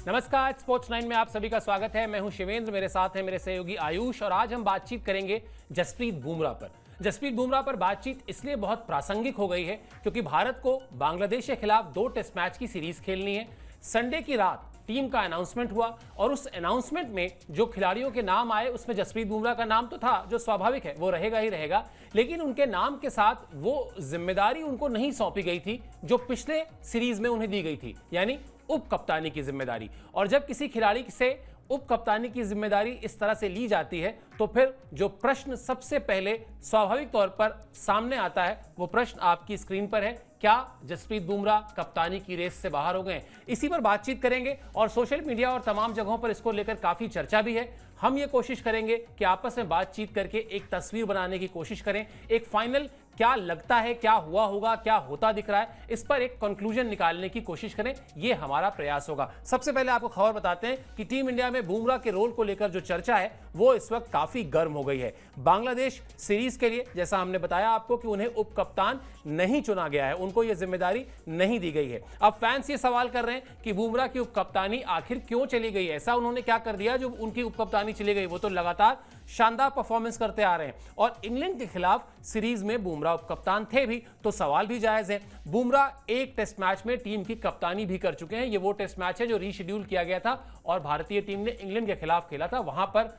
नमस्कार, स्पोर्ट्स 9 में आप सभी का स्वागत है। मैं हूं शिवेंद्र, मेरे साथ है मेरे सहयोगी आयुष और आज हम बातचीत करेंगे जसप्रीत बुमराह पर। जसप्रीत बुमराह पर बातचीत इसलिए बहुत प्रासंगिक हो गई है क्योंकि भारत को बांग्लादेश के खिलाफ 2 टेस्ट मैच की सीरीज खेलनी है। संडे की रात टीम का अनाउंसमेंट हुआ और उस अनाउंसमेंट में जो खिलाड़ियों के नाम आए उसमें जसप्रीत बुमराह का नाम तो था, जो स्वाभाविक है वो रहेगा ही रहेगा, लेकिन उनके नाम के साथ वो जिम्मेदारी उनको नहीं सौंपी गई थी जो पिछले सीरीज में उन्हें दी गई थी, यानी उप कप्तानी की जिम्मेदारी। और जब किसी खिलाड़ी से उप कप्तानी की जिम्मेदारी इस तरह से ली जाती है तो फिर जो प्रश्न सबसे पहले स्वाभाविक तौर पर सामने आता है वो प्रश्न आपकी स्क्रीन पर है, क्या जसप्रीत बुमराह कप्तानी की रेस से बाहर हो गए? इसी पर बातचीत करेंगे और सोशल मीडिया और तमाम जगहों पर इसको लेकर काफी चर्चा भी है। हम ये कोशिश करेंगे कि आपस में बातचीत करके एक तस्वीर बनाने की कोशिश करें, एक फाइनल क्या लगता है, क्या हुआ होगा, क्या होता दिख रहा है, इस पर एक कंक्लूजन निकालने की कोशिश करें, ये हमारा प्रयास होगा। सबसे पहले आपको खबर बताते हैं कि टीम इंडिया में बुमराह के रोल को लेकर जो चर्चा है वो इस वक्त काफी गर्म हो गई है। बांग्लादेश सीरीज के लिए जैसा हमने बताया आपको कि उन्हें उप कप्तान नहीं चुना गया है, उनको यह जिम्मेदारी नहीं दी गई है। अब फैंस ये सवाल कर रहे हैं कि बुमराह की उप कप्तानी आखिर क्यों चली गई, ऐसा उन्होंने क्या कर दिया जो उनकी उप कप्तानी चली गई? वो तो लगातार शानदार परफॉर्मेंस करते आ रहे हैं और इंग्लैंड के खिलाफ सीरीज में बुमराह उप कप्तान थे भी, तो सवाल भी जायज है। बुमराह एक टेस्ट मैच में टीम की कप्तानी भी कर चुके हैं। ये वो टेस्ट मैच है जो रीशेड्यूल किया गया था और भारतीय टीम ने इंग्लैंड के खिलाफ खेला था, वहां पर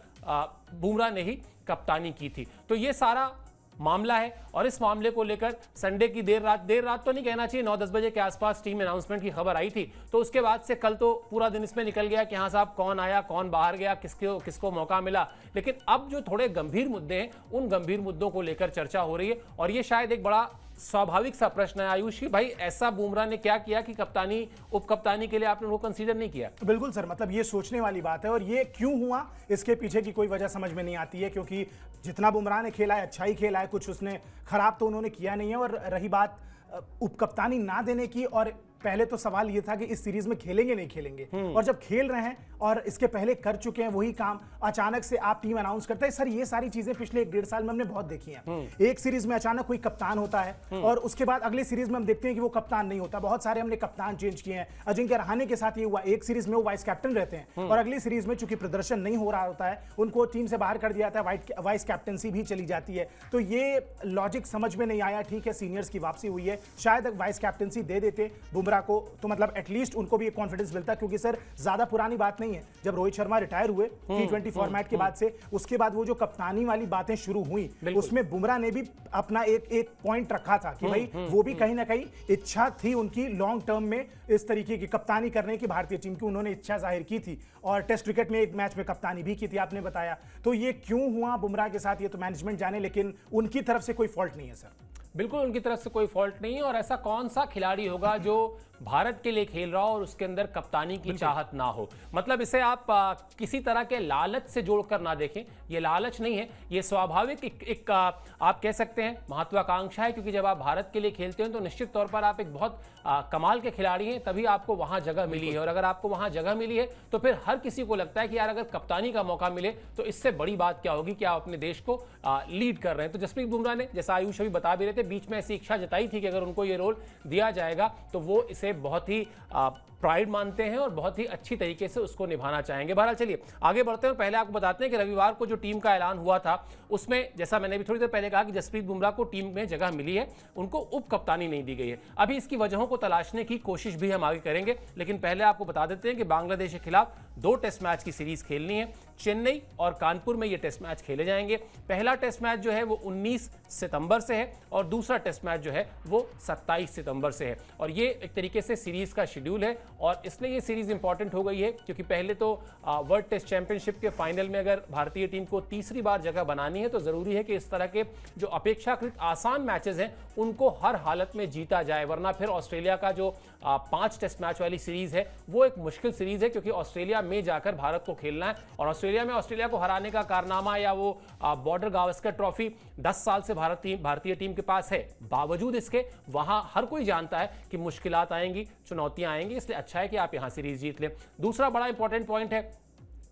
बुमराह ने ही कप्तानी की थी। तो ये सारा मामला है और इस मामले को लेकर संडे की देर रात तो नहीं कहना चाहिए, 9-10 बजे के आसपास टीम अनाउंसमेंट की खबर आई थी, तो उसके बाद से कल तो पूरा दिन इसमें निकल गया कि हाँ साहब कौन आया, कौन बाहर गया, किसको मौका मिला। लेकिन अब जो थोड़े गंभीर मुद्दे हैं उन गंभीर मुद्दों को लेकर चर्चा हो रही है और ये शायद एक बड़ा स्वाभाविक सा प्रश्न है आयुष की, भाई ऐसा बुमराह ने क्या किया कि कप्तानी उप कप्तानी के लिए आपने उनको कंसीडर नहीं किया? बिल्कुल सर, मतलब ये सोचने वाली बात है और ये क्यों हुआ इसके पीछे की कोई वजह समझ में नहीं आती है, क्योंकि जितना बुमराह ने खेला है अच्छा ही खेला है, कुछ उसने खराब तो उन्होंने किया नहीं है। और रही बात उप कप्तानी ना देने की, और पहले तो सवाल ये था कि इस सीरीज में खेलेंगे नहीं खेलेंगे, और जब खेल रहे हैं और इसके पहले कर चुके हैं वही काम, अचानक से आप टीम अनाउंस करते हैं। सर ये सारी चीजें पिछले 1-1.5 साल में हमने बहुत देखी हैं। एक सीरीज में अचानक कोई कप्तान होता है और उसके बाद अगले सीरीज में हम देखते हैं कि वो कप्तान नहीं होता। बहुत सारे हमने कप्तान चेंज किए हैं, अजिंक्य रहाणे के साथ ये हुआ, एक सीरीज में वो वाइस कैप्टन रहते हैं और अगली सीरीज में चूंकि प्रदर्शन नहीं हो रहा होता है उनको टीम से बाहर कर दिया जाता है, वाइस कैप्टनसी भी चली जाती है। तो ये लॉजिक समझ में नहीं आया। ठीक है, सीनियर्स की वापसी हुई है, शायद वाइस कैप्टनसी दे देते बुमराह को तो मतलब एटलीस्ट उनको भी एक कॉन्फिडेंस मिलता, क्योंकि सर ज्यादा पुरानी बात नहीं है, जब रोहित शर्मा रिटायर हुए T20 फॉर्मेट के बाद से, उसके बाद वो जो कप्तानी वाली बातें शुरू हुई उसमें बुमराह ने भी अपना एक पॉइंट रखा था कि भाई वो भी कहीं ना कहीं इच्छा थी उनकी लॉन्ग टर्म में इस तरीके की कप्तानी करने की भारतीय टीम की, उन्होंने इच्छा जाहिर की थी और टेस्ट क्रिकेट में एक मैच में कप्तानी भी की थी, आपने बताया। तो ये क्यों हुआ बुमराह के साथ ये तो मैनेजमेंट जाने, लेकिन उनकी तरफ से कोई फॉल्ट नहीं है सर। बिल्कुल उनकी तरफ से कोई फॉल्ट नहीं है। और ऐसा कौन सा खिलाड़ी होगा जो भारत के लिए खेल रहा हो और उसके अंदर कप्तानी की चाहत ना हो? मतलब इसे आप किसी तरह के लालच से जोड़कर ना देखें, ये लालच नहीं है, ये स्वाभाविक एक आप कह सकते हैं महत्वाकांक्षा है, क्योंकि जब आप भारत के लिए खेलते हैं तो निश्चित तौर पर आप एक बहुत कमाल के खिलाड़ी हैं, तभी आपको वहां जगह मिली है। और अगर आपको वहां जगह मिली है तो फिर हर किसी को लगता है कि यार अगर कप्तानी का मौका मिले तो इससे बड़ी बात क्या होगी कि आप अपने देश को लीड कर रहे हैं। तो जसप्रीत बुमराह ने, जैसा आयुष अभी बता भी रहे थे, बीच में ऐसी इच्छा जताई थी कि अगर उनको ये रोल दिया जाएगा तो वो इसे बहुत ही प्राइड मानते हैं और बहुत ही अच्छी तरीके से उसको निभाना चाहेंगे। बहरहाल चलिए आगे बढ़ते हैं। पहले आपको बताते हैं कि रविवार को जो टीम का ऐलान हुआ था उसमें, जैसा मैंने भी थोड़ी देर पहले कहा कि जसप्रीत बुमराह को टीम में जगह मिली है, उनको उप कप्तानी नहीं दी गई है। अभी इसकी वजहों को तलाशने की कोशिश भी हम आगे करेंगे, लेकिन पहले आपको बता देते हैं कि बांग्लादेश के खिलाफ 2 टेस्ट मैच की सीरीज खेलनी है। चेन्नई और कानपुर में ये टेस्ट मैच खेले जाएंगे। पहला टेस्ट मैच जो है वो 19 सितंबर से है और दूसरा टेस्ट मैच जो है वो 27 सितंबर से है। और ये एक तरीके से सीरीज का शेड्यूल है और इसलिए ये सीरीज इंपॉर्टेंट हो गई है क्योंकि पहले तो वर्ल्ड टेस्ट चैंपियनशिप के फाइनल में अगर भारतीय टीम को तीसरी बार जगह बनानी है तो जरूरी है कि इस तरह के जो अपेक्षाकृत आसान मैचेस हैं उनको हर हालत में जीता जाए, वरना फिर ऑस्ट्रेलिया का जो 5 टेस्ट मैच वाली सीरीज है वो एक मुश्किल सीरीज है, क्योंकि ऑस्ट्रेलिया में जाकर भारत को खेलना है और ऑस्ट्रेलिया को हराने का कारनामा या वो बॉर्डर गावस्कर ट्रॉफी 10 साल से भारतीय टीम के पास है। बावजूद इसके वहां हर कोई जानता है कि मुश्किलात आएंगी, चुनौतियां आएंगी, इसलिए अच्छा है कि आप यहां सीरीज जीत लें। दूसरा बड़ा इंपॉर्टेंट पॉइंट है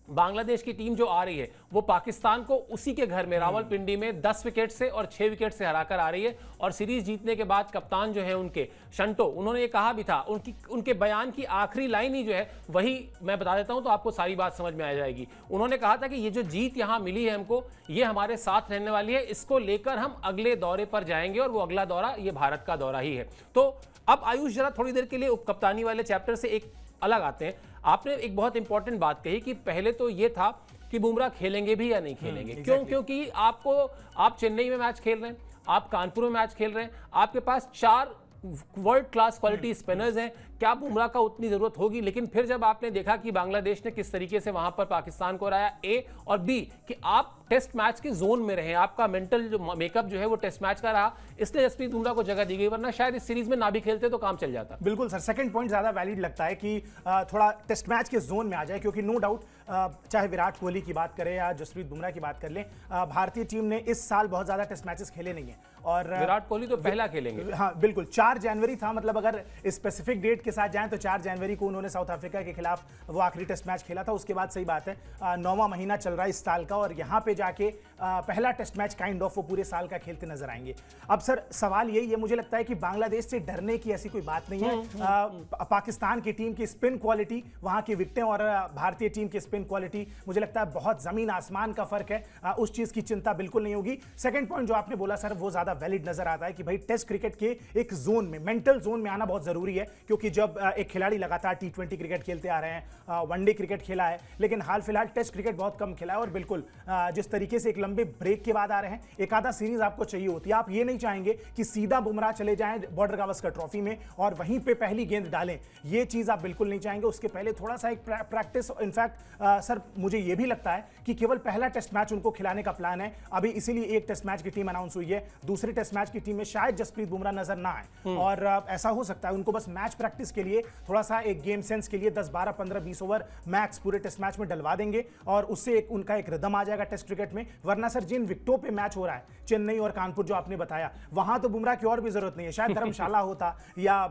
बांग्लादेश की टीम जो आ रही है वो पाकिस्तान को उसी के घर में रावलपिंडी में 10 विकेट से और 6 विकेट से हराकर आ रही है। और सीरीज जीतने के बाद कप्तान जो है उनके शंटो, उन्होंने ये कहा भी था, उनके बयान की आखिरी लाइन ही जो है वही मैं बता देता हूं तो आपको सारी बात समझ में आ जाएगी। उन्होंने कहा था कि ये जो जीत यहां मिली है हमको, ये हमारे साथ रहने वाली है, इसको लेकर हम अगले दौरे पर जाएंगे और वो अगला दौरा ये भारत का दौरा ही है। तो अब आयुष जरा थोड़ी देर के लिए उपकप्तानी वाले चैप्टर से एक अलग आते हैं। आपने एक बहुत इंपॉर्टेंट बात कही कि पहले तो ये था कि बुमराह खेलेंगे भी या नहीं खेलेंगे। क्यों? क्योंकि आप चेन्नई में मैच खेल रहे हैं, आप कानपुर में मैच खेल रहे हैं, आपके पास 4 वर्ल्ड क्लास क्वालिटी स्पिनर्स हैं, क्या बुमराह का उतनी जरूरत होगी? लेकिन फिर जब आपने देखा कि बांग्लादेश ने किस तरीके से वहां पर पाकिस्तान को हराया, ए और बी कि आप टेस्ट मैच के जोन में रहे, आपका मेंटल जो मेकअप जो है वो टेस्ट मैच का रहा, इसलिए जसप्रीत बुमराह को जगह दी गई, वरना शायद इस सीरीज में ना भी खेलते तो काम चल जाता। बिल्कुल सर, सेकंड पॉइंट ज्यादा वैलिड लगता है कि थोड़ा टेस्ट मैच के जोन में आ जाए, क्योंकि नो डाउट चाहे विराट कोहली की बात करें या जसप्रीत बुमराह की बात कर लें, भारतीय टीम ने इस साल बहुत ज्यादा टेस्ट मैचेस खेले नहीं है। और विराट कोहली तो पहला खेलेंगे। हाँ बिल्कुल, 4 जनवरी था, मतलब अगर स्पेसिफिक डेट के साथ जाएं तो 4 जनवरी को उन्होंने साउथ अफ्रीका के खिलाफ वो आखिरी टेस्ट मैच खेला था। उसके बाद सही बात है 9वां महीना चल रहा है इस साल का, और यहाँ पे जाके पहला टेस्ट मैच काइंड ऑफ वो पूरे साल का खेलते नजर आएंगे। अब सर सवाल यही है, मुझे लगता है कि बांग्लादेश से डरने की ऐसी कोई बात नहीं है। पाकिस्तान की टीम की स्पिन क्वालिटी, वहां की विकेटें और भारतीय टीम की स्पिन क्वालिटी, मुझे लगता है बहुत जमीन आसमान का फर्क है। उस चीज की चिंता बिल्कुल नहीं होगी। सेकंड पॉइंट जो आपने बोला सर, वो ज्यादा वैलिड नजर आता है कि भाई टेस्ट क्रिकेट के एक जोन में, मेंटल जोन में आना बहुत जरूरी है, क्योंकि जब एक खिलाड़ी लगातार T20 क्रिकेट खेलते आ रहे हैं, वनडे क्रिकेट खेला है, लेकिन हाल फिलहाल टेस्ट क्रिकेट बहुत कम खेला है, और बिल्कुल जिस तरीके से एक लंबे ब्रेक के बाद आ रहे हैं, एक आधा सीरीज आपको चाहिए होती है। आप ये नहीं चाहेंगे कि सीधा बुमराह चले जाएं बॉर्डर गावस्कर ट्रॉफी में और वहीं पे पहली गेंद डालें, ये चीज आप बिल्कुल नहीं चाहेंगे। उसके पहले थोड़ा सा एक प्रैक्टिस, इनफैक्ट सर मुझे ये भी लगता है कि केवल पहला टेस्ट मैच उनको खिलाने का प्लान है अभी, इसीलिए एक टेस्ट मैच की टीम अनाउंस हुई है। दूसरे टेस्ट मैच की टीम में शायद जसप्रीत बुमराह नजर ना आए, और ऐसा हो सकता है उनको बस मैच प्रैक्टिस के लिए, थोड़ा सा एक गेम सेंस के लिए 10, 12, 15, 20 ओवर मैक्स पूरे टेस्ट मैच में डलवा देंगे, और उससे उनका एक रिदम आ जाएगा टेस्ट क्रिकेट में। वरना सर जिन विकेटों पे मैच हो रहा है, चेन्नई और कानपुर जो आपने बताया, वहां तो बुमराह की और भी जरूरत नहीं है। शायद धर्मशाला होता या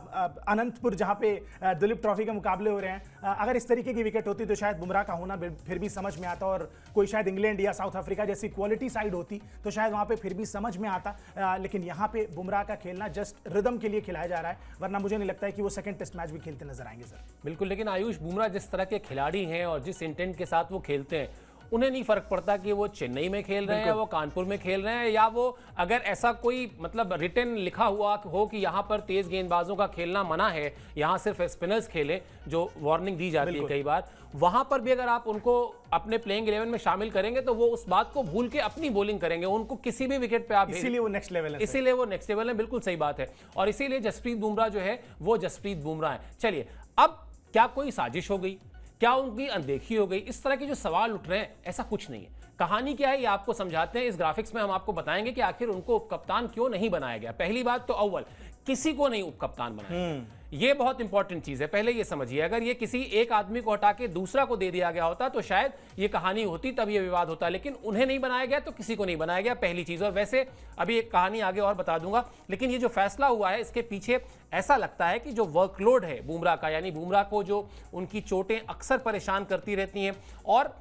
अनंतपुर जहां पे दुलीप ट्रॉफी के मुकाबले हो रहे हैं, अगर इस तरीके की विकेट होती तो शायद बुमराह का होना फिर भी समझ में आता, और कोई शायद इंग्लैंड या साउथ अफ्रीका जैसी क्वालिटी साइड होती तो शायद वहां पे फिर भी समझ में आता। लेकिन यहां पे बुमराह का खेलना जस्ट रिदम के लिए खिलाया जा रहा है, वरना मुझे नहीं लगता है कि वो सेकंड टेस्ट मैच भी खेलते नजर आएंगे सर। बिल्कुल, लेकिन आयुष, बुमराह जिस तरह के खिलाड़ी हैं और जिस इंटेंट के साथ वो खेलते हैं, उन्हें नहीं फर्क पड़ता कि वो चेन्नई में खेल रहे हैं या वो कानपुर में खेल रहे हैं, या वो अगर ऐसा कोई मतलब रिटन लिखा हुआ हो कि यहाँ पर तेज गेंदबाजों का खेलना मना है, यहाँ सिर्फ स्पिनर्स खेले, जो वार्निंग दी जाती है कई बार, वहां पर भी अगर आप उनको अपने प्लेइंग 11 में शामिल करेंगे तो वो उस बात को भूल के अपनी बॉलिंग करेंगे, उनको किसी भी विकेट पे आप, इसीलिए वो नेक्स्ट लेवल है। इसीलिए वो नेक्स्ट लेवल है, बिल्कुल सही बात है। और इसीलिए जसप्रीत बुमराह जो है वो जसप्रीत बुमराह है। चलिए, अब क्या कोई साजिश हो गई, क्या उनकी अनदेखी हो गई, इस तरह के जो सवाल उठ रहे हैं, ऐसा कुछ नहीं है। कहानी क्या है ये आपको समझाते हैं। इस ग्राफिक्स में हम आपको बताएंगे कि आखिर उनको उपकप्तान क्यों नहीं बनाया गया। पहली बात तो अव्वल किसी को नहीं उपकप्तान बनाया, ये बहुत इंपॉर्टेंट चीज है, पहले ये समझिए। अगर ये किसी एक आदमी को हटा के दूसरा को दे दिया गया होता तो शायद ये कहानी होती, तब ये विवाद होता, लेकिन उन्हें नहीं बनाया गया तो किसी को नहीं बनाया गया, पहली चीज। और वैसे अभी एक कहानी आगे और बता दूंगा, लेकिन ये जो फैसला हुआ है इसके पीछे ऐसा लगता है कि जो वर्कलोड है बुमराह का, यानी बुमराह को जो उनकी चोटें अक्सर परेशान करती रहती हैं, और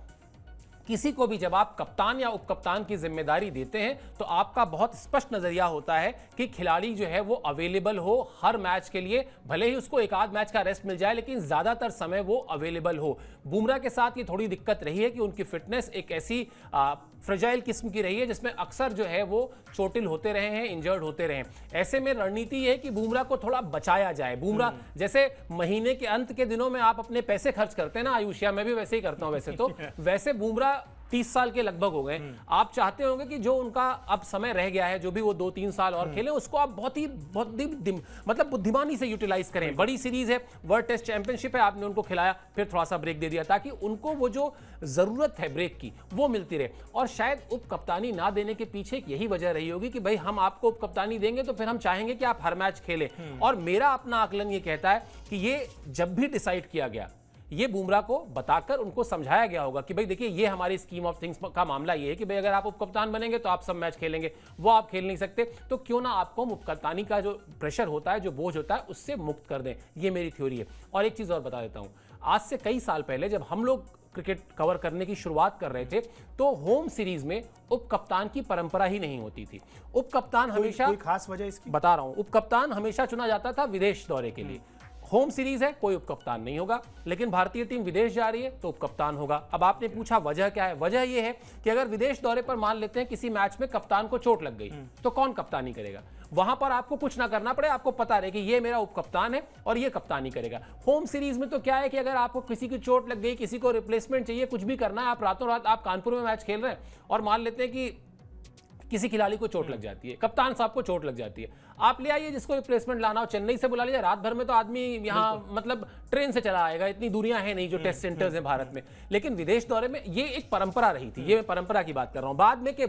किसी को भी जब आप कप्तान या उपकप्तान की जिम्मेदारी देते हैं तो आपका बहुत स्पष्ट नजरिया होता है कि खिलाड़ी जो है वो अवेलेबल हो हर मैच के लिए, भले ही उसको एक आध मैच का रेस्ट मिल जाए, लेकिन ज्यादातर समय वो अवेलेबल हो। बुमराह के साथ ये थोड़ी दिक्कत रही है कि उनकी फिटनेस एक ऐसी फ्रेजाइल किस्म की रही है जिसमें अक्सर जो है वो चोटिल होते रहे हैं, इंजर्ड होते रहे हैं। ऐसे में रणनीति ये है कि बुमराह को थोड़ा बचाया जाए। बुमराह जैसे महीने के अंत के दिनों में आप अपने पैसे खर्च करते हैं ना आयुष, या मैं भी वैसे ही करता हूं वैसे तो, वैसे बुमराह 30 साल के लगभग हो गए। आप चाहते होंगे कि जो उनका अब समय रह गया है, जो भी वो 2-3 साल और खेले, उसको आप बहुत ही मतलब बुद्धिमानी से यूटिलाइज करें। बड़ी सीरीज है, वर्ल्ड टेस्ट चैंपियनशिप है, आपने उनको खिलाया, फिर थोड़ा सा ब्रेक दे दिया ताकि उनको वो जो जरूरत है ब्रेक की वो मिलती रहे। और शायद उप कप्तानी ना देने के पीछे यही वजह रही होगी कि भाई हम आपको उप कप्तानी देंगे तो फिर हम चाहेंगे कि आप हर मैच खेलें। और मेरा अपना आकलन ये कहता है कि ये जब भी डिसाइड किया गया, ये बुमराह को बताकर उनको समझाया गया होगा कि भाई देखिए ये हमारी स्कीम ऑफ थिंग्स का मामला ये है कि भाई अगर आप उपकप्तान बनेंगे तो आप सब मैच खेलेंगे, वो आप खेल नहीं सकते, तो क्यों ना आपको उपकप्तानी का जो प्रेशर होता है, जो बोझ होता है, उससे मुक्त कर दें। ये मेरी थ्योरी है। और एक चीज और बता देता हूं, आज से कई साल पहले जब हम लोग क्रिकेट कवर करने की शुरुआत कर रहे थे तो होम सीरीज में उप कप्तान की परंपरा ही नहीं होती थी। उप कप्तान हमेशा, कोई खास वजह इसकी बता रहा हूं, उप कप्तान हमेशा चुना जाता था विदेश दौरे के लिए। होम सीरीज है, कोई उपकप्तान नहीं होगा, लेकिन भारतीय टीम विदेश जा रही है तो उपकप्तान होगा। अब आपने पूछा वजह क्या है? वजह यह है कि अगर विदेश दौरे पर मान लेते हैं किसी मैच में कप्तान को चोट लग गई तो कौन कप्तानी करेगा? वहां पर आपको कुछ ना करना पड़े, आपको पता रहे कि ये मेरा उपकप्तान है और ये कप्तानी करेगा। होम सीरीज में तो क्या है कि अगर आपको किसी की चोट लग गई, किसी को रिप्लेसमेंट चाहिए, कुछ भी करना है, आप रातों रात आप कानपुर में मैच खेल रहे हैं और मान लेते हैं कि किसी खिलाड़ी को चोट लग जाती है, कप्तान साहब को चोट लग जाती है, आप ले आइए जिसको रिप्लेसमेंट लाना हो, चेन्नई से बुला लीजिए, रात भर में तो आदमी यहाँ मतलब ट्रेन से चला आएगा, इतनी दूरियां हैं नहीं जो टेस्ट सेंटर्स हैं भारत में। लेकिन विदेश दौरे में ये एक परंपरा रही थी, ये मैं परंपरा की बात कर रहा हूँ।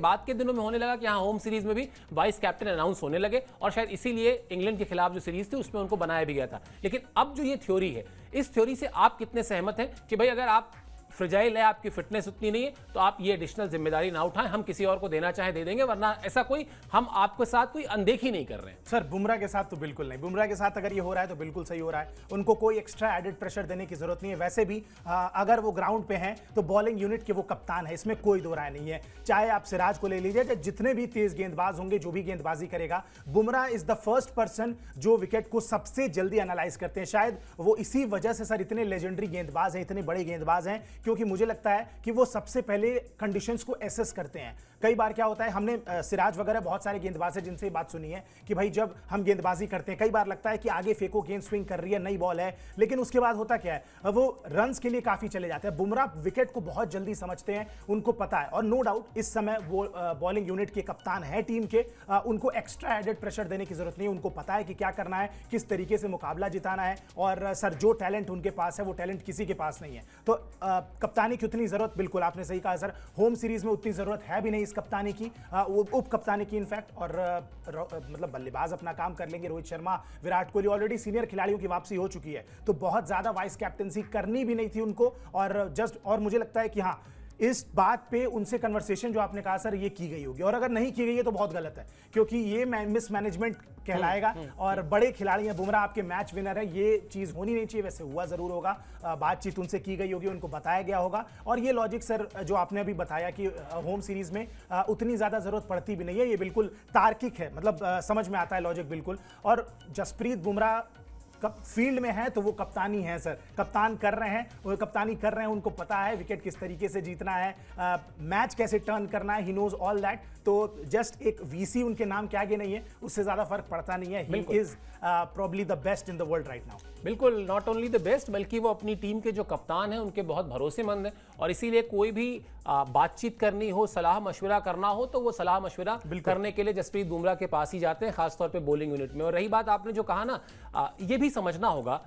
बाद के दिनों में होने लगा कि हाँ होम सीरीज में भी वाइस कैप्टन अनाउंस होने लगे और शायद इसीलिए इंग्लैंड के खिलाफ जो सीरीज थी उसमें उनको बनाया भी गया था। लेकिन अब जो ये थ्योरी है, इस थ्योरी से आप कितने सहमत हैं कि भाई अगर आप फ्रेजाइल है, आपकी फिटनेस उतनी नहीं है तो आप ये एडिशनल जिम्मेदारी ना उठाएं, हम किसी और को देना चाहे दे देंगे, वरना ऐसा कोई हम आपके साथ कोई अनदेखी नहीं कर रहे हैं? सर बुमराह के साथ तो बिल्कुल नहीं, बुमराह के साथ अगर ये हो रहा है तो बिल्कुल सही हो रहा है, उनको कोई एक्स्ट्रा एडेड प्रेशर देने की जरूरत नहीं है। वैसे भी अगर वो ग्राउंड पे हैं तो बॉलिंग यूनिट के वो कप्तान है, इसमें कोई दो राय नहीं है। चाहे आप सिराज को ले लीजिए, जितने भी तेज गेंदबाज होंगे, जो भी गेंदबाजी करेगा, Bumrah is the first person जो विकेट को सबसे जल्दी एनालाइज करते हैं। शायद वो इसी वजह से सर इतने लेजेंडरी गेंदबाज हैं, इतने बड़े गेंदबाज हैं, क्योंकि मुझे लगता है कि वो सबसे पहले कंडीशंस को एसेस करते हैं। कई बार क्या होता है, हमने सिराज वगैरह बहुत सारे गेंदबाज हैं जिनसे बात सुनी है कि भाई जब हम गेंदबाजी करते हैं कई बार लगता है कि आगे फेंको, गेंद स्विंग कर रही है, नई बॉल है, लेकिन उसके बाद होता क्या है, वो रन्स के लिए काफी चले जाते हैं। बुमराह विकेट को बहुत जल्दी समझते हैं, उनको पता है, और नो डाउट इस समय वो बॉलिंग यूनिट के कप्तान है टीम के, उनको एक्स्ट्रा एडेड प्रेशर देने की जरूरत नहीं है। उनको पता है कि क्या करना है, किस तरीके से मुकाबला जिताना है, और सर जो टैलेंट उनके पास है वो टैलेंट किसी के पास नहीं है। तो कप्तानी की उतनी जरूरत, बिल्कुल आपने सही कहा सर, होम सीरीज में उतनी जरूरत है भी नहीं इस कप्तानी की, उप कप्तानी की इनफैक्ट। और मतलब बल्लेबाज अपना काम कर लेंगे, रोहित शर्मा, विराट कोहली, ऑलरेडी सीनियर खिलाड़ियों की वापसी हो चुकी है, तो बहुत ज्यादा वाइस कैप्टनसी करनी भी नहीं थी उनको। और मुझे लगता है कि हाँ इस बात पे उनसे कन्वर्सेशन जो आपने कहा सर ये की गई होगी, और अगर नहीं की गई है तो बहुत गलत है, क्योंकि ये मिसमैनेजमेंट कहलाएगा। और बड़े खिलाड़ी हैं, बुमराह आपके मैच विनर है, ये चीज होनी नहीं चाहिए। वैसे हुआ जरूर होगा, बातचीत उनसे की गई होगी, उनको बताया गया होगा। और ये लॉजिक सर जो आपने अभी बताया कि होम सीरीज में उतनी ज्यादा जरूरत पड़ती भी नहीं है, ये बिल्कुल तार्किक है, मतलब समझ में आता है लॉजिक बिल्कुल। और जसप्रीत बुमराह फील्ड में है तो वो कप्तानी है सर, कप्तान कर रहे हैं, वो कप्तानी कर रहे हैं, उनको पता है विकेट किस तरीके से जीतना है, मैच कैसे टर्न करना है, ही नोज ऑल दैट। तो जस्ट एक वीसी उनके नाम के आगे नहीं है, उससे ज्यादा फर्क पड़ता नहीं है। He is probably the best in the world right now. बिल्कुल, नॉट ओनली द बेस्ट, बल्कि वो अपनी टीम के जो कप्तान हैं उनके बहुत भरोसेमंद हैं, और इसीलिए कोई भी बातचीत करनी हो, सलाह मशवरा करना हो तो वो सलाह मशवरा करने के लिए जसप्रीत बुमराह के पास ही जाते हैं, खासतौर पे बॉलिंग यूनिट में। और रही बात आपने जो कहा ना, ये भी समझना होगा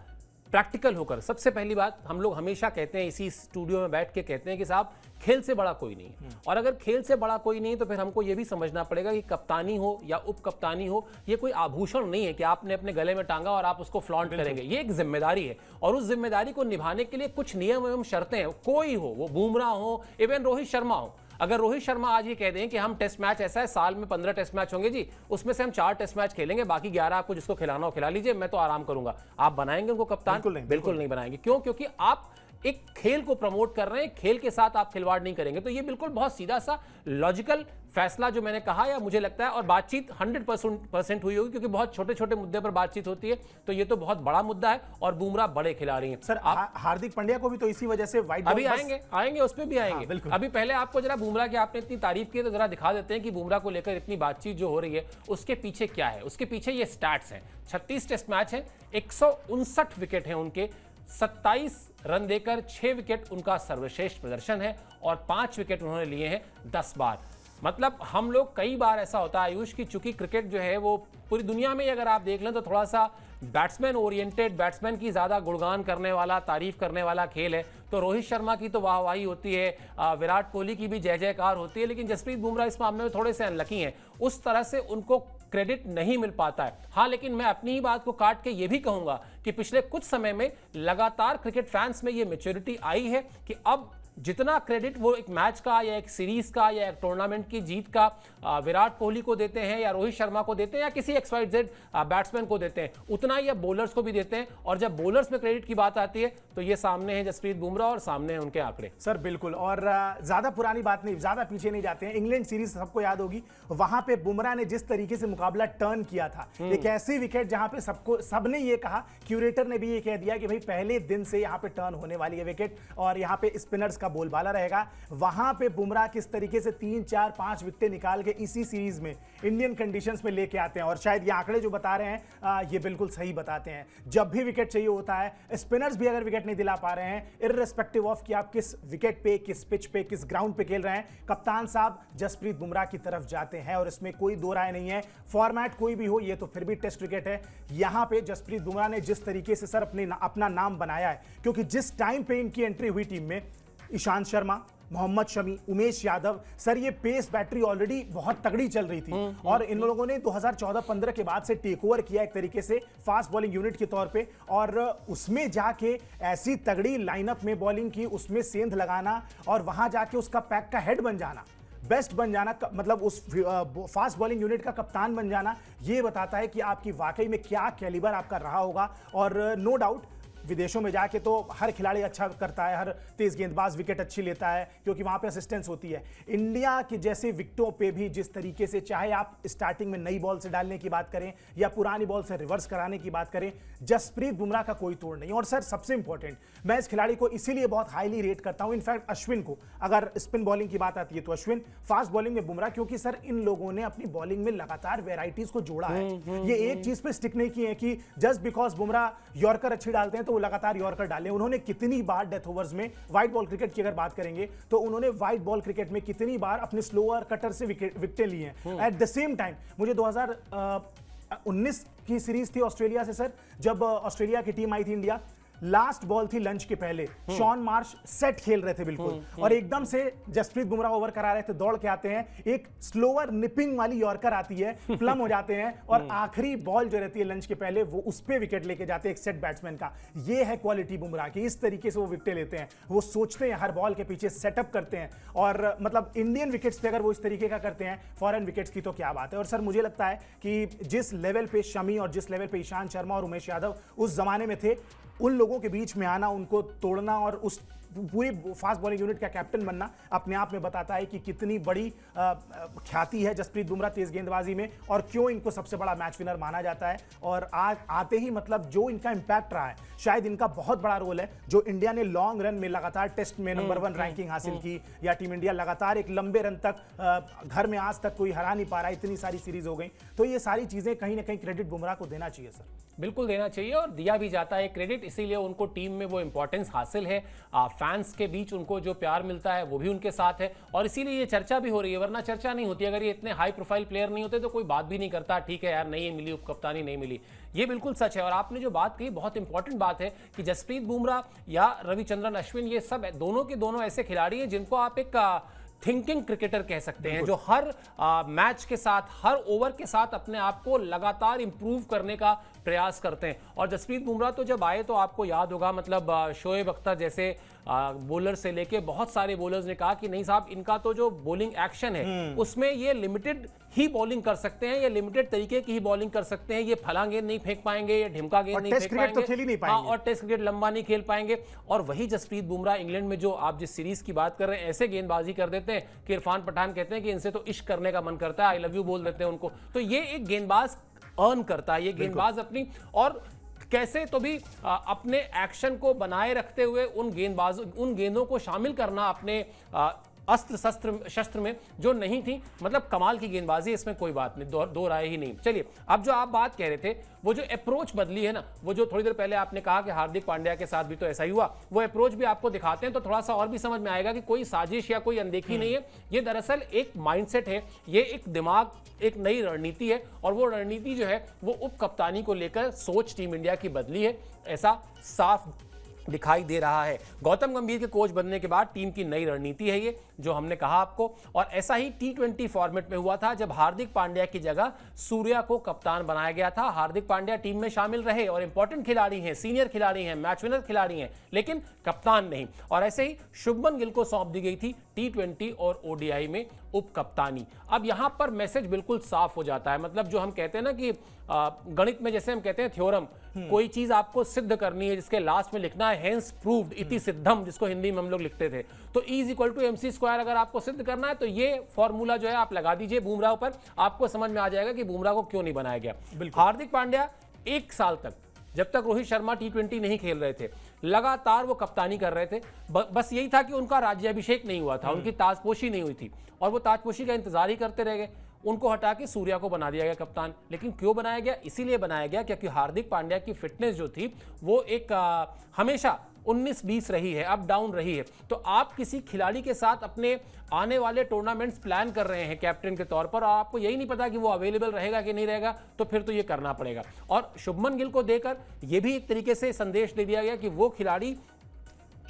प्रैक्टिकल होकर। सबसे पहली बात, हम लोग हमेशा कहते हैं, इसी स्टूडियो में बैठ के कहते हैं कि साहब खेल से बड़ा कोई नहीं है, और अगर खेल से बड़ा कोई नहीं है तो फिर हमको ये भी समझना पड़ेगा कि कप्तानी हो या उप कप्तानी हो, ये कोई आभूषण नहीं है कि आपने अपने गले में टांगा और आप उसको फ्लॉन्ट करेंगे। ये एक जिम्मेदारी है, और उस जिम्मेदारी को निभाने के लिए कुछ नियम एवं शर्तें हैं। कोई हो, वो बुमराह हो, इवन रोहित शर्मा हो, अगर रोहित शर्मा आज ये कह दें कि हम टेस्ट मैच, ऐसा है साल में 15 टेस्ट मैच होंगे जी, उसमें से हम 4 टेस्ट मैच खेलेंगे, बाकी 11 आपको जिसको खिलाना हो खिला लीजिए, मैं तो आराम करूंगा, आप बनाएंगे उनको कप्तान? बिल्कुल नहीं बनाएंगे। क्यों? क्योंकि आप एक खेल को प्रमोट कर रहे हैं, खेल के साथ आप खिलवाड़ नहीं करेंगे। तो ये बिल्कुल बहुत सीधा सा लॉजिकल फैसला जो मैंने कहा, या मुझे लगता है, और बातचीत 100% हुई होगी, क्योंकि बहुत छोटे छोटे मुद्दे पर बातचीत होती है, तो ये तो बहुत बड़ा मुद्दा है, और बुमराह बड़े खिलाड़ी हैं सर। हार्दिक पांड्या को भी तो इसी वजह से वाइट, अभी आएंगे उस पर भी आएंगे। अभी पहले आपको जरा बुमराह की, आपने इतनी तारीफ की तो जरा दिखा देते हैं कि बुमराह को लेकर इतनी बातचीत जो हो रही है उसके पीछे क्या है। उसके पीछे ये स्टैट्स हैं, 36 टेस्ट मैच हैं, 159 विकेट हैं उनके, 27 रन देकर 6 विकेट उनका सर्वश्रेष्ठ प्रदर्शन है, और 5 विकेट उन्होंने लिए हैं 10 बार। मतलब हम लोग, कई बार ऐसा होता है आयुष की, चूंकि क्रिकेट जो है वो पूरी दुनिया में अगर आप देख लें तो थोड़ा सा बैट्समैन ओरिएंटेड, बैट्समैन की ज्यादा गुणगान करने वाला, तारीफ करने वाला खेल है। तो रोहित शर्मा की तो वाहवाही होती है, विराट कोहली की भी जय जयकार होती है, लेकिन जसप्रीत बुमराह इस मामले में थोड़े से अनलकी हैं, उस तरह से उनको क्रेडिट नहीं मिल पाता है। हाँ, लेकिन मैं अपनी ही बात को काट के ये भी कहूंगा कि पिछले कुछ समय में लगातार क्रिकेट फैंस में ये मैच्योरिटी आई है कि अब जितना क्रेडिट वो एक मैच का या एक सीरीज का या एक टूर्नामेंट की जीत का विराट कोहली को देते हैं या रोहित शर्मा को देते हैं या किसी XYZ बैट्समैन को देते हैं, उतना ही अब बॉलर्स को भी देते हैं। और जब बॉलर्स में क्रेडिट की बात आती है तो ये सामने है जसप्रीत बुमराह और सामने है उनके आंकड़े। सर बिल्कुल, और ज्यादा पुरानी बात नहीं, ज्यादा पीछे नहीं जाते हैं। इंग्लैंड सीरीज सबको याद होगी, वहां पे बुमराह ने जिस तरीके से मुकाबला टर्न किया था, एक ऐसी विकेट जहां पे सबने ये कहा, क्यूरेटर ने भी ये कह दिया कि भाई पहले दिन से यहां पे टर्न होने वाली है विकेट और यहां पे स्पिनर्स का बोलबाला रहेगा। वहां पे बुमराह किस तरीके से 3, 4, 5 विकेटें निकाल के इसी सीरीज में इंडियन कंडीशंस में लेके आते हैं। और शायद ये आंकड़े जो बता रहे हैं ये बिल्कुल सही बताते हैं। जब भी विकेट चाहिए होता है, स्पिनर्स भी अगर विकेट नहीं दिला पा रहे हैं, इर्रेस्पेक्टिव ऑफ कि आप किस विकेट पे, किस पिच पे, किस ग्राउंड पे खेल रहे हैं, कप्तान साहब जसप्रीत बुमराह की तरफ जाते हैं और इसमें कोई दो राय नहीं है। फॉर्मेट कोई भी हो, ये तो फिर भी टेस्ट क्रिकेट है। यहां पे जसप्रीत बुमराह ने जिस तरीके से सर अपना नाम बनाया है, क्योंकि जिस टाइम पे इनकी एंट्री हुई टीम में, ईशांत शर्मा, मोहम्मद शमी, उमेश यादव, सर ये पेस बैटरी ऑलरेडी बहुत तगड़ी चल रही थी और इन लोगों ने 2014-15 के बाद से टेक ओवर किया एक तरीके से फास्ट बॉलिंग यूनिट के तौर पे, और उसमें जाके ऐसी तगड़ी लाइनअप में बॉलिंग की, उसमें सेंध लगाना और वहां जाके उसका पैक का हेड बन जाना, बेस्ट बन जाना, मतलब उस फास्ट बॉलिंग यूनिट का कप्तान बन जाना, ये बताता है कि आपकी वाकई में क्या कैलिबर आपका रहा होगा। और नो डाउट विदेशों में जाके तो हर खिलाड़ी अच्छा करता है, हर तेज गेंदबाज विकेट अच्छी लेता है क्योंकि वहां पे असिस्टेंस होती है। इंडिया के जैसे विकेटों पे भी जिस तरीके से, चाहे आप स्टार्टिंग में नई बॉल से डालने की बात करें या पुरानी बॉल से रिवर्स कराने की बात करें, जसप्रीत बुमराह का कोई तोड़ नहीं। और सर सबसे इंपॉर्टेंट, मैं इस खिलाड़ी को इसीलिए बहुत हाईली रेट करता हूं, इनफैक्ट अश्विन को, अगर स्पिन बॉलिंग की बात आती है तो अश्विन, फास्ट बॉलिंग में बुमराह, क्योंकि सर इन लोगों ने अपनी बॉलिंग में लगातार वेराइटीज को जोड़ा है। ये एक चीज पे स्टिक नहीं किए कि जस्ट बिकॉज बुमराह यॉर्कर अच्छी डालते हैं तो वो लगातार यॉर्कर डाले। उन्होंने कितनी बार डेथ ओवर्स में, वाइट बॉल क्रिकेट की अगर बात करेंगे तो उन्होंने वाइट बॉल क्रिकेट में कितनी बार अपने स्लोअर कटर से विकेटें ली हैं। एट द सेम टाइम मुझे 2019 की सीरीज थी ऑस्ट्रेलिया से सर, जब ऑस्ट्रेलिया की टीम आई थी इंडिया, लास्ट बॉल थी लंच के पहले, शॉन मार्श सेट खेल रहे थे बिल्कुल, और एकदम से जसप्रीत बुमराह ओवर करा रहे थे, दौड़ के आते हैं, एक स्लोअर निपिंग वाली यॉर्कर आती है, प्लम हो जाते हैं और आखिरी बॉल जो रहती है लंच के पहले वो उस पे विकेट लेके जाते हैं एक सेट बैट्समैन का। ये है क्वालिटी बुमराह की, इस तरीके से वो विकेट लेते हैं, वो सोचते हैं हर बॉल के पीछे सेटअप करते हैं, और मतलब इंडियन विकेट्स पे अगर वो इस तरीके का करते हैं, फॉरेन विकेट्स की तो क्या बात है। और सर मुझे लगता है कि जिस लेवल पे शमी और जिस लेवल पे ईशांत शर्मा और उमेश यादव उस जमाने में थे, उन लोगों के बीच में आना, उनको तोड़ना और उस पूरी फास्ट बॉलिंग यूनिट का कैप्टन बनना अपने आप में बताता है कि कितनी बड़ी ख्याति है जसप्रीत बुमराह तेज गेंदबाजी में और क्यों इनको सबसे बड़ा मैच विनर माना जाता है। और आज आते ही मतलब जो इनका इंपैक्ट रहा है, शायद इनका बहुत बड़ा रोल है, जो इंडिया ने लॉन्ग रन में लगातार टेस्ट में नंबर 1 रैंकिंग हासिल की, या टीम इंडिया लगातार एक लंबे रन तक घर में आज तक कोई हरा नहीं पा रहा, इतनी सारी सीरीज हो गई, तो ये सारी चीजें कहीं ना कहीं क्रेडिट बुमराह को देना चाहिए सर। बिल्कुल देना चाहिए और दिया भी जाता है क्रेडिट, इसीलिए उनको टीम में वो इंपॉर्टेंस हासिल है, फैंस के बीच उनको जो प्यार मिलता है वो भी उनके साथ है, और इसीलिए ये चर्चा भी हो रही है, वरना चर्चा नहीं होती। अगर ये इतने हाई प्रोफाइल प्लेयर नहीं होते तो कोई बात भी नहीं करता, ठीक है यार नहीं मिली उपकप्तानी नहीं मिली, ये बिल्कुल सच है। और आपने जो बात कही बहुत इंपॉर्टेंट बात है कि जसप्रीत बुमराह या रविचंद्रन अश्विन, ये सब दोनों के दोनों ऐसे खिलाड़ी हैं जिनको आप एक थिंकिंग क्रिकेटर कह सकते हैं, जो हर मैच के साथ, हर ओवर के साथ अपने आप को लगातार इंप्रूव करने का प्रयास करते हैं। और जसप्रीत बुमराह तो जब आए तो आपको याद होगा, मतलब शोएब अख्तर जैसे बॉलर से लेके बहुत सारे बॉलर्स ने कहा कि नहीं साहब, इनका तो जो बॉलिंग एक्शन है उसमें ये लिमिटेड ही बॉलिंग कर सकते हैं, ये लिमिटेड तरीके की ही बॉलिंग कर सकते हैं, ये फला गेंद नहीं फेंक पाएंगे, ये ढिमका गेंद नहीं फेंक पाएंगे, तो खेल ही नहीं पाएंगे। और टेस्ट क्रिकेट लंबा नहीं खेल पाएंगे। और वही जसप्रीत बुमराह इंग्लैंड में जो आप जिस सीरीज की बात कर रहे हैं, ऐसे गेंदबाजी कर देते हैं कि इरफान पठान कहते हैं कि इनसे तो इश्क करने का मन करता है, आई लव यू बोल देते हैं उनको। तो ये एक गेंदबाज अर्न करता है, ये गेंदबाज अपनी, और कैसे तो भी अपने एक्शन को बनाए रखते हुए उन गेंदों को शामिल करना अपने अस्त्र शस्त्र में जो नहीं थी, मतलब कमाल की गेंदबाजी, इसमें कोई बात नहीं, दो राय ही नहीं। चलिए अब जो आप बात कह रहे थे, वो जो अप्रोच बदली है ना, वो जो थोड़ी देर पहले आपने कहा कि हार्दिक पांड्या के साथ भी तो ऐसा ही हुआ, वो अप्रोच भी आपको दिखाते हैं तो थोड़ा सा और भी समझ में आएगा कि कोई साजिश या कोई अनदेखी नहीं है, ये दरअसल एक माइंडसेट है, ये एक दिमाग, एक नई रणनीति है, और वो रणनीति जो है वो उप कप्तानी को लेकर सोच टीम इंडिया की बदली है, ऐसा साफ दिखाई दे रहा है। गौतम गंभीर के कोच बनने के बाद टीम की नई रणनीति है ये, जो हमने कहा आपको, और ऐसा ही T20 फॉर्मेट में हुआ था जब हार्दिक पांड्या की जगह सूर्या को कप्तान बनाया गया था। हार्दिक पांड्या टीम में शामिल रहे और इंपॉर्टेंट खिलाड़ी हैं, सीनियर खिलाड़ी हैं, मैच विनर खिलाड़ी हैं, लेकिन कप्तान नहीं। और ऐसे ही शुभमन गिल को सौंप दी गई थी T20 और ODI में उप कप्तानी। अब यहां पर मैसेज बिल्कुल साफ हो जाता है, मतलब जो हम कहते हैं ना कि गणित में जैसे हम कहते हैं थ्योरम, कोई चीज आपको सिद्ध करनी है जिसके लास्ट में लिखना है हेंस प्रूव्ड इति सिद्धम, जिसको हिंदी में हम लोग लिखते थे, तो E = MC²। अगर आपको सिद्ध करना है तो ये फॉर्मूला जो है आप लगा दीजिए बुमराह पर, आपको समझ में आ जाएगा कि बुमराह को क्यों नहीं बनाया गया। हार्दिक पांड्या 1 साल तक, जब तक रोहित शर्मा T20 नहीं खेल रहे थे, लगातार वो कप्तानी कर रहे थे। बस यही था कि उनका राज्याभिषेक नहीं हुआ था, उनकी ताजपोशी नहीं हुई थी, और वो ताजपोशी का इंतजार ही करते रह गए। उनको हटा के सूर्या को बना दिया गया कप्तान। लेकिन क्यों बनाया गया? इसीलिए बनाया गया क्योंकि हार्दिक पांड्या की फिटनेस जो थी वो एक हमेशा 19-20 रही है, अप डाउन रही है। तो आप किसी खिलाड़ी के साथ अपने आने वाले टूर्नामेंट्स प्लान कर रहे हैं कैप्टन के तौर पर, और आपको यही नहीं पता कि वो अवेलेबल रहेगा कि नहीं रहेगा, तो फिर तो ये करना पड़ेगा। और शुभमन गिल को देकर ये भी एक तरीके से संदेश दे दिया गया कि वो खिलाड़ी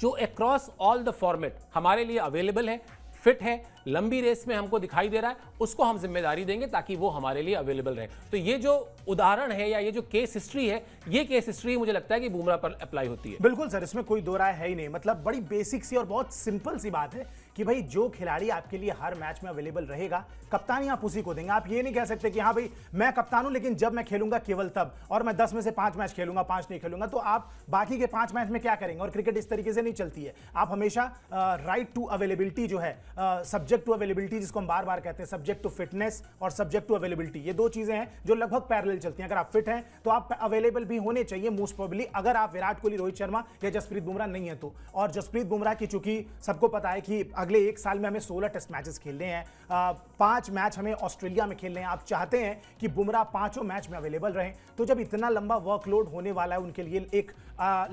जो अक्रॉस ऑल द फॉर्मेट हमारे लिए अवेलेबल है, फिट है, लंबी रेस में हमको दिखाई दे रहा है, उसको हम जिम्मेदारी देंगे ताकि वो हमारे लिए अवेलेबल रहे। तो ये जो उदाहरण है या ये जो केस हिस्ट्री है, ये केस हिस्ट्री मुझे लगता है कि बुमराह पर अप्लाई होती है। बिल्कुल सर, इसमें कोई दो राय है ही नहीं। मतलब बड़ी बेसिक सी और बहुत सिंपल सी बात है कि भाई जो खिलाड़ी आपके लिए हर मैच में अवेलेबल रहेगा, कप्तानी आप उसी को देंगे। आप ये नहीं कह सकते कि हाँ भाई मैं कप्तान हूं लेकिन जब मैं खेलूंगा केवल तब, और मैं 10 में से 5 मैच खेलूंगा, 5 नहीं खेलूंगा, तो आप बाकी के 5 मैच में क्या करेंगे? और क्रिकेट इस तरीके से नहीं चलती है। आप हमेशा राइट टू अवेलेबिलिटी जो है, सब्जेक्ट टू अवेलेबिलिटी जिसको हम बार बार कहते हैं, सब्जेक्ट टू फिटनेस और सब्जेक्ट टू अवेलेबिलिटी, ये 2 चीजें हैं जो लगभग पैरेलल चलती हैं। अगर आप फिट हैं तो आप अवेलेबल भी होने चाहिए मोस्ट प्रोबेबली, अगर आप विराट कोहली, रोहित शर्मा या जसप्रीत बुमराह नहीं है तो। और जसप्रीत बुमराह की चूंकि सबको पता है कि अगले 1 साल में हमें 16 टेस्ट मैचेस खेलने हैं, 5 मैच हमें ऑस्ट्रेलिया में खेलने हैं। आप चाहते हैं कि बुमराह 5 मैच में अवेलेबल रहें, तो जब इतना लंबा वर्कलोड होने वाला है उनके लिए, एक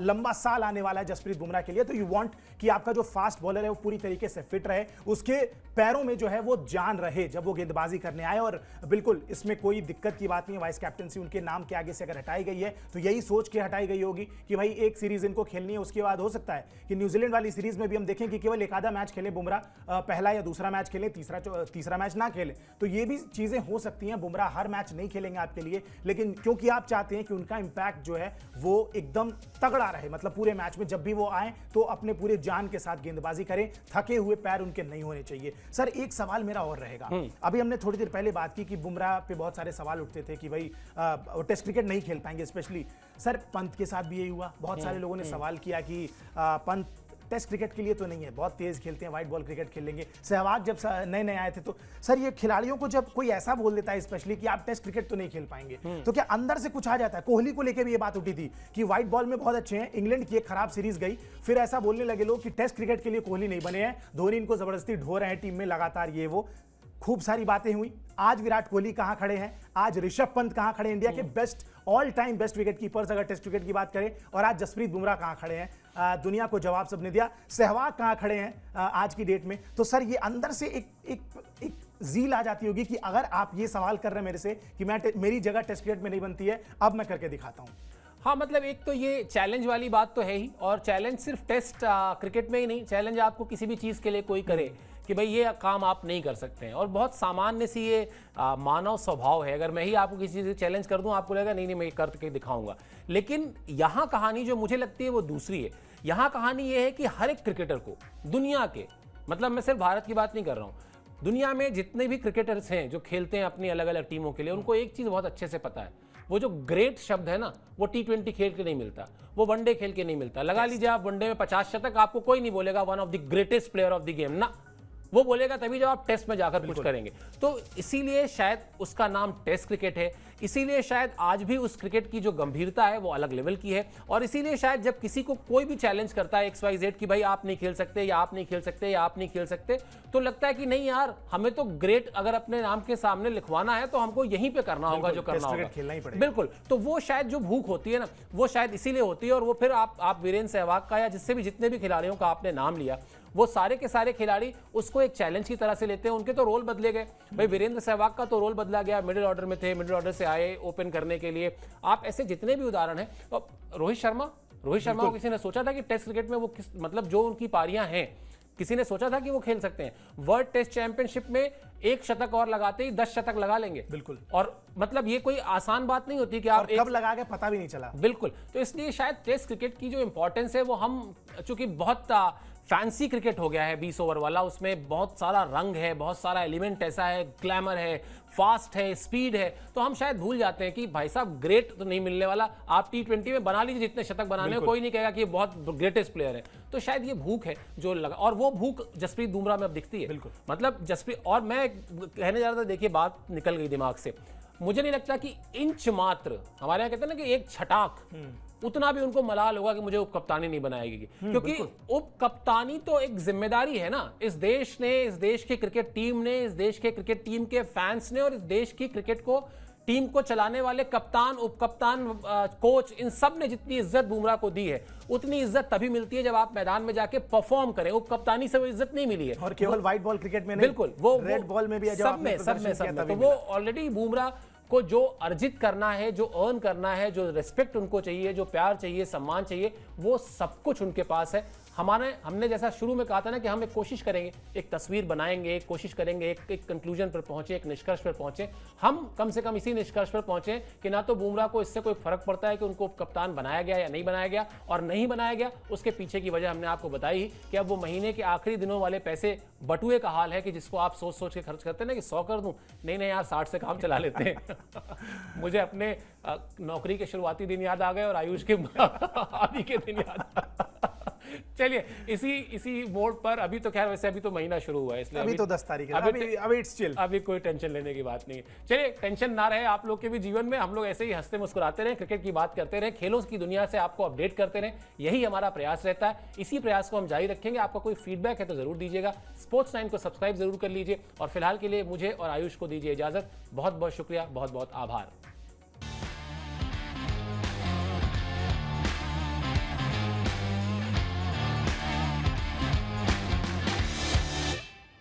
लंबा साल आने वाला है जसप्रीत बुमराह के लिए, तो यू वांट कि आपका जो फास्ट बॉलर है वो पूरी तरीके से फिट रहे, उसके पैरों में जो है वो जान रहे जब वो गेंदबाजी करने आए। और बिल्कुल इसमें कोई दिक्कत की बात नहीं है। वाइस कैप्टनसी उनके नाम के आगे से अगर हटाई गई है तो यही सोच के हटाई गई होगी कि भाई एक सीरीज इनको खेलनी है, उसके बाद हो सकता है कि न्यूजीलैंड वाली सीरीज में भी हम देखें कि केवल एक आधा मैच खेले बुमराह, पहला या दूसरा मैच खेले, तीसरा मैच ना खेले। तो ये भी चीजें हो सकती हैं। बुमराह हर मैच नहीं खेलेंगे आपके लिए, लेकिन क्योंकि आप चाहते हैं कि उनका इंपैक्ट जो है वो एकदम तगड़ा रहे, मतलब पूरे मैच में जब भी वो आए तो अपने पूरे जान के साथ गेंदबाजी करें, थके हुए पैर उनके नहीं होने चाहिए। सर एक सवाल मेरा और रहेगा, अभी हमने थोड़ी देर पहले बात की कि बुमराह पे बहुत सारे सवाल उठते थे कि भाई टेस्ट क्रिकेट नहीं खेल पाएंगे, स्पेशली सर पंत के साथ भी यही हुआ। बहुत सारे लोगों ने सवाल किया कि पंत टेस्ट क्रिकेट के लिए तो नहीं है, बहुत तेज खेलते हैं, व्हाइट बॉल क्रिकेट खेल लेंगे। सहवाग जब नए नए आए थे तो सर ये खिलाड़ियों को जब कोई ऐसा बोल देता है स्पेशली कि आप टेस्ट क्रिकेट तो नहीं खेल पाएंगे, तो क्या अंदर से कुछ आ जाता है? कोहली को लेकर भी ये बात उठी थी कि व्हाइट बॉल में बहुत अच्छे हैं, इंग्लैंड की एक खराब सीरीज गई, फिर ऐसा बोलने लगे लोग कि टेस्ट क्रिकेट के लिए कोहली नहीं बने हैं, धोनी इनको जबरदस्ती ढो रहे हैं टीम में लगातार, ये वो खूब सारी बातें हुई। आज विराट कोहली कहां खड़े हैं, आज ऋषभ पंत कहां खड़े हैं, इंडिया के best all time best wicket keepers अगर टेस्ट क्रिकेट की बात करें, और आज जसप्रीत बुमराह कहां खड़े हैं, दुनिया को जवाब सबने दिया। सहवाग कहां खड़े हैं आज की डेट में। तो सर ये अंदर से एक जील आ जाती होगी कि अगर आप ये सवाल कर रहे हैं मेरे से कि मेरी जगह टेस्ट क्रिकेट में नहीं बनती है, अब मैं करके दिखाता हूं। हाँ, मतलब एक तो ये चैलेंज वाली बात तो है ही, और चैलेंज सिर्फ टेस्ट क्रिकेट में ही नहीं, चैलेंज आपको किसी भी चीज़ के लिए कोई करे कि भाई ये काम आप नहीं कर सकते हैं। और बहुत सामान्य सी ये मानव स्वभाव है। अगर मैं ही आपको किसी चीज़ से चैलेंज कर दूं, आपको लगेगा नहीं नहीं मैं ये करके दिखाऊंगा। लेकिन यहाँ कहानी जो मुझे लगती है वो दूसरी है। यहाँ कहानी ये है कि हर एक क्रिकेटर को दुनिया के, मतलब मैं सिर्फ भारत की बात नहीं कर रहा हूँ, दुनिया में जितने भी क्रिकेटर्स हैं जो खेलते हैं अपनी अलग अलग टीमों के लिए, उनको एक चीज़ बहुत अच्छे से पता है, वो जो ग्रेट शब्द है ना, वो T20 खेल के नहीं मिलता, वो वनडे खेल के नहीं मिलता। लगा लीजिए आप वनडे में 50 शतक, आपको कोई नहीं बोलेगा one of the greatest player of the game ना, वो बोलेगा तभी जब आप टेस्ट में जाकर कुछ करेंगे। तो इसीलिए शायद उसका नाम टेस्ट क्रिकेट है, इसीलिए शायद आज भी उस क्रिकेट की जो गंभीरता है वो अलग लेवल की है। और इसीलिए शायद जब किसी को कोई भी चैलेंज करता है XYZ कि भाई आप नहीं खेल सकते, या आप नहीं खेल सकते, या आप नहीं खेल सकते, तो लगता है कि नहीं यार, हमें तो ग्रेट अगर अपने नाम के सामने लिखवाना है तो हमको यहीं पे करना होगा जो करना होगा, खेलना ही पड़ेगा। बिल्कुल। तो वो शायद जो भूख होती है ना, वो शायद इसीलिए होती है। और वो फिर आप वीरेंद्र सहवाग का या जिससे भी जितने भी खिलाड़ियों का आपने नाम लिया, वो सारे के सारे खिलाड़ी उसको एक चैलेंज की तरह से लेते हैं। उनके तो रोल बदले गए भाई, वीरेंद्र सहवाग का तो रोल बदला गया, मिडिल ऑर्डर में थे, मिडिल ऑर्डर से आए ओपन करने के लिए। आप ऐसे जितने भी उदाहरण हैं, रोहित शर्मा रोहित शर्मा को किसी ने सोचा था कि टेस्ट क्रिकेट में वो किस मतलब जो उनकी पारियां हैं, किसी ने सोचा था कि वो खेल सकते हैं? वर्ल्ड टेस्ट चैंपियनशिप में एक शतक और लगाते ही 10 शतक लगा लेंगे। बिल्कुल। और मतलब ये कोई आसान बात नहीं होती कि और आप कब लगा के पता भी नहीं चला। बिल्कुल। तो इसलिए शायद टेस्ट क्रिकेट की जो इंपॉर्टेंस है वो हम, चूंकि बहुत फैंसी क्रिकेट हो गया है 20 ओवर वाला, उसमें बहुत सारा रंग है, बहुत सारा एलिमेंट ऐसा है, ग्लैमर है, फास्ट है, स्पीड है, तो हम शायद भूल जाते हैं कि भाई साहब ग्रेट तो नहीं मिलने वाला। आप T20 में बना लीजिए जितने शतक बनाने, कोई नहीं कहेगा कि ये बहुत ग्रेटेस्ट प्लेयर है। तो शायद ये भूख है जो लगा, और वो भूख जसप्रीत बुमराह में अब दिखती है। बिल्कुल। मतलब जसप्रीत, और मैं कहने जा रहा था, देखिए बात निकल गई दिमाग से, मुझे नहीं लगता कि इंच मात्र, हमारे यहाँ कहते हैं ना कि एक छटाक, उतना भी उनको मलाल होगा कि मुझे उप कप्तानी नहीं बनाएगी, क्योंकि उप कप्तानी तो एक जिम्मेदारी है ना। इस देश ने, इस देश की क्रिकेट टीम ने, इस देश के क्रिकेट टीम के फैंस ने, और इस देश की क्रिकेट को टीम को चलाने वाले कप्तान, उप कप्तान, कोच, इन सब ने जितनी इज्जत बुमराह को दी है, उतनी इज्जत तभी मिलती है जब आप मैदान में जाके परफॉर्म करें। उप कप्तानी से वो इज्जत नहीं मिली है। और केवल व्हाइट बॉल क्रिकेट में नहीं, बिल्कुल, वो रेड बॉल में भी है, सब में। तो वो ऑलरेडी बुमराह को जो अर्जित करना है, जो अर्न करना है, जो रिस्पेक्ट उनको चाहिए, जो प्यार चाहिए, सम्मान चाहिए, वो सब कुछ उनके पास है। हमने जैसा शुरू में कहा था ना कि हम एक कोशिश करेंगे, एक तस्वीर बनाएंगे, एक कोशिश करेंगे, एक कंक्लूजन पर पहुंचे, एक निष्कर्ष पर पहुंचे। हम कम से कम इसी निष्कर्ष पर पहुंचे कि ना तो बुमराह को इससे कोई फर्क पड़ता है कि उनको कप्तान बनाया गया या नहीं बनाया गया, और नहीं बनाया गया उसके पीछे की वजह हमने आपको बताई ही कि अब वो महीने के आखिरी दिनों वाले पैसे बटुए का हाल है कि जिसको आप सोच सोच के खर्च करते हैं ना कि 100 कर दूं, नहीं यार 60 से काम चला लेते हैं। मुझे अपने नौकरी के शुरुआती दिन याद आ गए और आयुष के आदि के दिन याद। चलिए इसी मोड पर, अभी तो खैर वैसे अभी तो महीना शुरू हुआ है, इसलिए अभी तो 10 तारीख है, अभी इट्स चिल, अभी कोई टेंशन लेने की बात नहीं है। चलिए, टेंशन ना रहे आप लोग के भी जीवन में, हम लोग ऐसे ही हंसते मुस्कुराते रहे, क्रिकेट की बात करते रहे, खेलों की दुनिया से आपको अपडेट करते रहे, यही हमारा प्रयास रहता है। इसी प्रयास को हम जारी रखेंगे। आपका कोई फीडबैक है तो जरूर दीजिएगा। स्पोर्ट्स 9 को सब्सक्राइब जरूर कर लीजिए, और फिलहाल के लिए मुझे और आयुष को दीजिए इजाजत। बहुत बहुत शुक्रिया, बहुत बहुत आभार।